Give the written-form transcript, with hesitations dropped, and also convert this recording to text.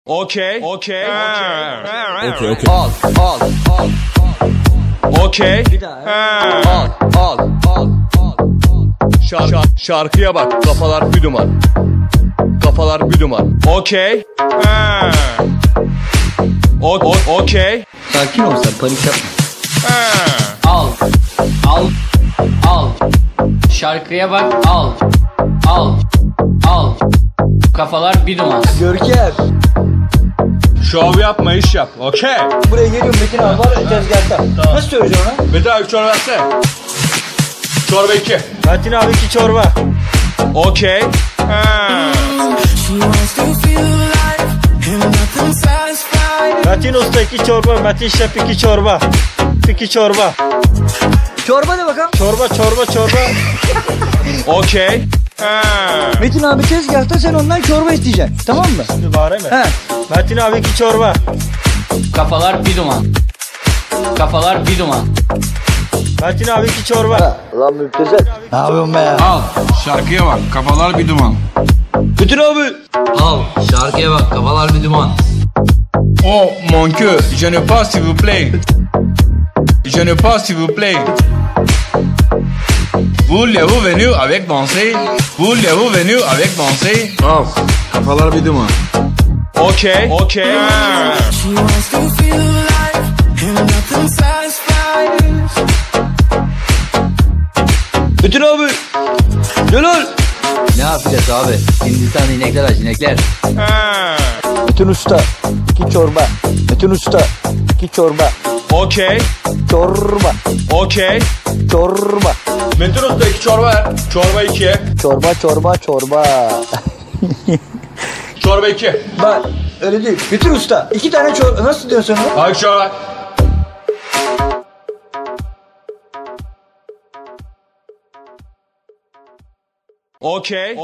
Okay. Okey. Al. Okay. Bir daha. Al. Şarkıya bak. Kafalar bir duman. Kafalar bir duman. Okay. Okay. Sakin ol sen, panik yapma. Al. Şarkıya bak, al. Kafalar bir duman. Görkem. Şov yapma, iş yap. Okay. Buraya geliyorum, Metin abi var tezgahta. Tamam. Nasıl söyleyeceksin ona? Metin abi çorba versene. Çorba 2. Metin abi 2 çorba. Okay. Metin Usta 2 çorba. Metin Şef 2 çorba. 2 çorba. Çorba de bakalım. Çorba. Okay. Metin abi tezgahta, sen ondan çorba isteyeceksin. Tamam mı? Şimdi bağırayım mı? He. Metin abi 2 çorba. Kafalar bir duman. Metin abi 2 çorba. Lan müptezel. Ne yapıyorsun be ya? Al, şarkıya bak, kafalar bir duman. Metin abi. Al, şarkıya bak, kafalar bir duman. Oh mon queue, je ne pas s'il vous plaît. Voulez-vous venir avec danser? Al, kafalar bir duman. Okay. Metin abi. Celal. Ne yapacağız abi? Hindistan inekler aç, inekler. Metin Usta 2 çorba. Metin Usta 2 çorba. Okay. Çorba. Okay. Çorba. Metin Usta 2 çorba ver. Çorba 2. Çorba. Çorba 2. Bak öyle değil. Metin Usta 2 tane çorba. Nasıl diyorsun onu? Hadi çorba. Okay.